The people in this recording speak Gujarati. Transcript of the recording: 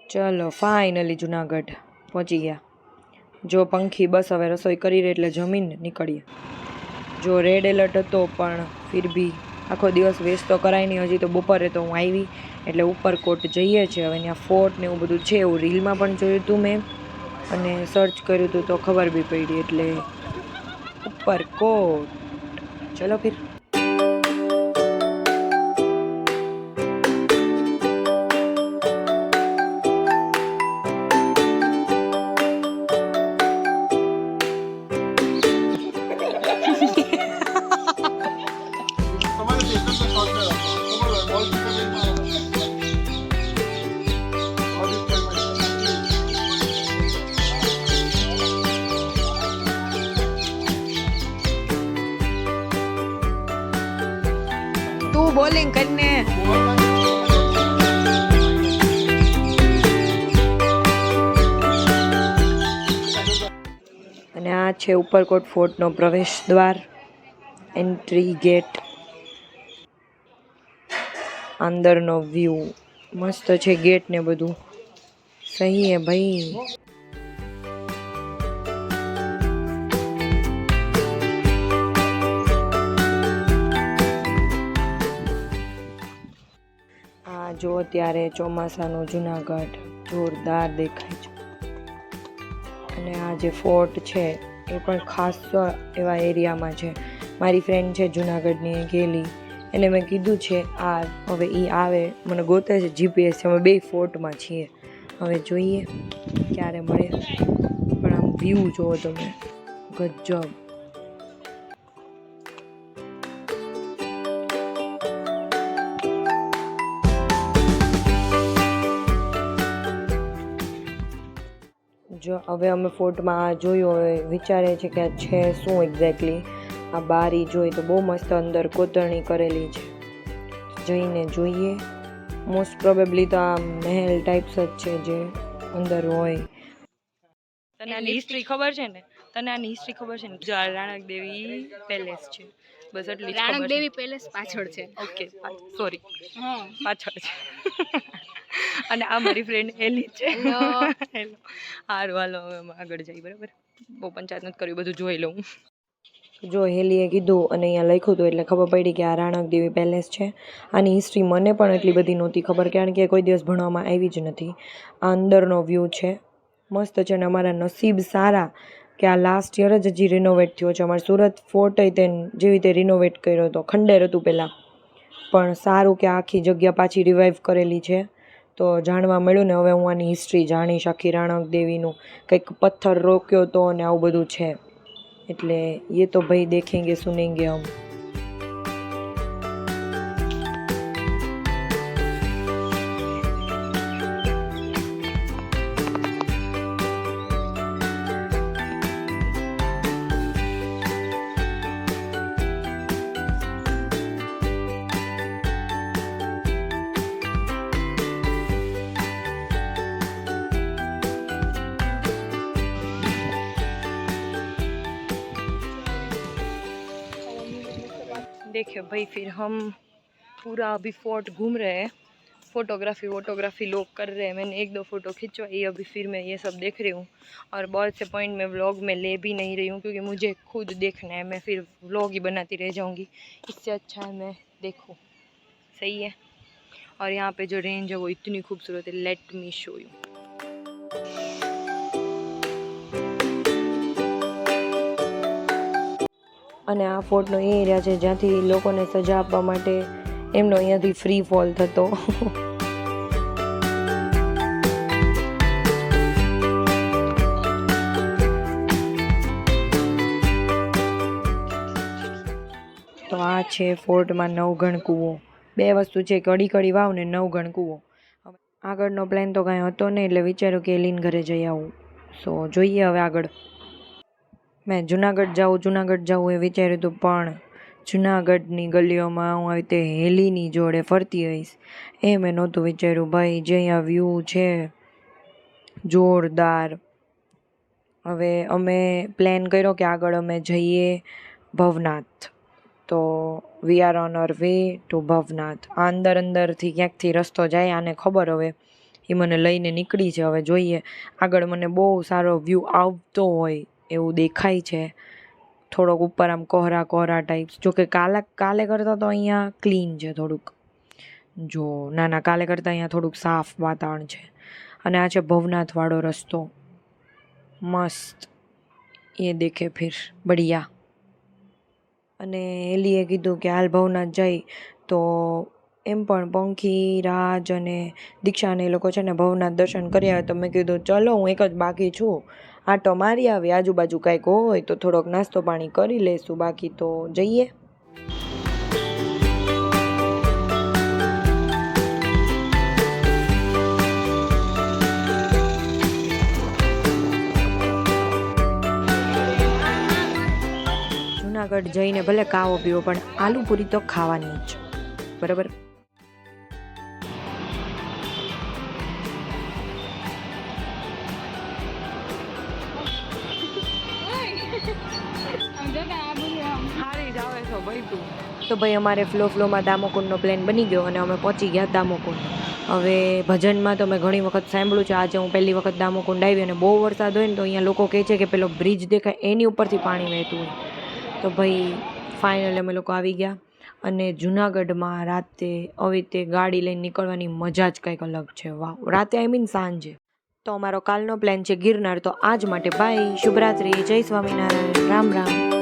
ચલો ફાઇનલી જુનાગઢ પહોંચી ગયા. જો પંખી બસ હવે રસોઈ કરી રહી એટલે જમીને નીકળીએ. જો રેડ એલર્ટ હતો પણ ફિર બી આખો દિવસ વેસ્ટ તો કરાય નહીં. હજી તો બપોરે તો હું આવી એટલે ઉપરકોટ જઈએ છીએ. હવે ત્યાં ફોર્ટ ને એવું બધું છે, એવું રીલમાં પણ જોયું હતું મેં અને સર્ચ કર્યું હતું તો ખબર બી પડી. એટલે ઉપરકોટ ચલો ફિર. તું બોલિંગ કરીને અને આ છે ઉપરકોટ ફોર્ટનો પ્રવેશ દ્વાર, એન્ટ્રી ગેટ. અંદરનો વ્યૂ મસ્ત છે, ગેટ ને બધું સહી હે ભાઈ. આ જો અત્યારે ચોમાસાનું જુનાગઢ જોરદાર દેખાય છે. અને આ જે ફોર્ટ છે એ પણ ખાસ એવા એરિયામાં છે. મારી ફ્રેન્ડ છે જુનાગઢની ગયેલી, એને મેં કીધું છે આ હવે એ આવે મને ગોતે છે જીપીએસ. અમે બે ફોર્ટમાં છીએ, હવે જોઈએ ક્યારે મળે. પણ આમ વ્યૂ જોવો તમે, ગજબ. જો હવે અમે ફોર્ટમાં જોયું, હવે વિચારે છે કે આ છે શું એક્ઝેક્ટલી. આ બારી જોઈ તો બહુ મસ્ત અંદર કોતરણી કરેલી છે, જઈને જોઈએ. મોસ્ટ પ્રોબેબલી તો આ મહેલ ટાઈપ્સ જ છે જે અંદર હોય. તને આની હિસ્ટ્રી ખબર છે ને? તને આની હિસ્ટ્રી ખબર છે ને? જો આ રાણક દેવી પેલેસ છે, બસ એટલી જ ખબર છે. રાણક દેવી પેલેસ પાછળ છે. ઓકે સોરી, પાછળ છે. અને આ મારી ફ્રેન્ડ એલી છે. હેલો. હારું હાલો હવે અમે આગળ જઈએ. બરાબર, બહુ પંચાયત નથી કરવી, બધું જોઈ લઉં. જો હેલીએ કીધું અને અહીંયા લખ્યું હતું એટલે ખબર પડી કે આ રાણક દેવી પેલેસ છે. આની હિસ્ટ્રી મને પણ એટલી બધી નહોતી ખબર, કારણ કે કોઈ દિવસ ભણવામાં આવી જ નથી. આ અંદરનો વ્યૂ છે, મસ્ત છે. અને અમારા નસીબ સારા કે આ લાસ્ટ યર જ હજી રિનોવેટ થયો છે. અમારે સુરત ફોર્ટ જેવી રીતે રિનોવેટ કર્યો હતો, ખંડેર હતું પહેલાં, પણ સારું કે આખી જગ્યા પાછી રિવાઇવ કરેલી છે. તો જાણવા મળ્યું ને હવે હું આની હિસ્ટ્રી જાણીશ આખી રાણક દેવીનું. કંઈક પથ્થર રોક્યો હતો અને આવું બધું છે. એટલે ये तो भाई देखेंगे सुनेंगे हम. देखिए भाई फिर हम पूरा अभी फोर्ट घूम रहे हैं. फोटोग्राफी लोग कर रहे हैं. मैंने 1-2 फ़ोटो खिंचवाई, अभी फिर मैं ये सब देख रही हूँ. और बहुत से पॉइंट मैं व्लॉग में ले भी नहीं रही हूँ क्योंकि मुझे खुद देखना है. मैं फिर व्लॉग ही बनाती रह जाऊँगी. इससे अच्छा है मैं देखूँ. सही है. और यहाँ पे जो रेंज है वो इतनी खूबसूरत है. Let me show you. અને આ ફોર્ટનો એ એરિયા છે જ્યાંથી લોકોને સજા આપવા માટે એમનો અહીંયાથી ફ્રી ફોલ થતો. તો આ છે ફોર્ટમાં નવઘણ કૂવો. બે વસ્તુ છે, કડી કડી વાવ ને નવઘણ કૂવો. આગળનો પ્લાન તો કાંઈ હતો નહીં એટલે વિચાર્યું કે એલીન ઘરે જઈ આવું. સો જોઈએ હવે આગળ. મેં જુનાગઢ જાઉં એ વિચાર્યું હતું, પણ જુનાગઢની ગલીઓમાં હું આવી રીતે હેલીની જોડે ફરતી હોઈશ એ મેં નહોતું વિચાર્યું. ભાઈ જે અહીંયા વ્યૂ છે જોરદાર. હવે અમે પ્લાન કર્યો કે આગળ અમે જઈએ ભવનાથ. તો we are on our way to Bhavnath. આ અંદરથી ક્યાંકથી રસ્તો જાય, આને ખબર હવે એ મને લઈને નીકળી છે. હવે જોઈએ, આગળ મને બહુ સારો વ્યૂ આવતો હોય એવું દેખાય છે. થોડોક ઉપર આમ કોહરા ટાઈપ્સ, જોકે કાલે કરતાં તો અહીંયા ક્લીન છે થોડુંક. જો ના કાલે કરતાં અહીંયા થોડુંક સાફ વાતાવરણ છે. અને આ છે ભવનાથવાળો રસ્તો, મસ્ત, એ દેખે ફિર બઢિયા. અને એલીએ કીધું કે હાલ ભવનાથ જઈ, તો એમ પણ પંખી, રાજ અને દીક્ષાને એ લોકો છે ને ભવનાથ દર્શન કરી આવે. તો મેં કીધું ચલો હું એક જ બાકી છું, આટો મારી આવી, આજુબાજુ કાંઈક હોય તો થોડોક નાસ્તો પાણી કરી લઈશું, બાકી તો જઈએ. જુનાગઢ જઈને ભલે કાવો પીવો પણ આલુ પૂરી તો ખાવાની જ, બરાબર. તો ભાઈ અમારે ફ્લોમાં દામોકુંડનો પ્લાન બની ગયો અને અમે પહોંચી ગયા દામોકુંડ. હવે ભજનમાં તો મેં ઘણી વખત સાંભળ્યું છે, આજે હું પહેલી વખત દામોકુંડ આવી અને બહુ વરસાદ હોય ને તો અહીંયા લોકો કહે છે કે પેલો બ્રિજ દેખાય એની ઉપરથી પાણી વહેતું હોય. તો ભાઈ ફાઇનલી અમે લોકો આવી ગયા. અને જુનાગઢમાં રાતે આવી રીતે ગાડી લઈને નીકળવાની મજા જ કંઈક અલગ છે. વાહ, રાતે આઈ મીન સાંજે. તો અમારો કાલનો પ્લાન છે ગિરનાર. તો આજ માટે બાય, શુભરાત્રી, જય સ્વામિનારાયણ, રામ રામ.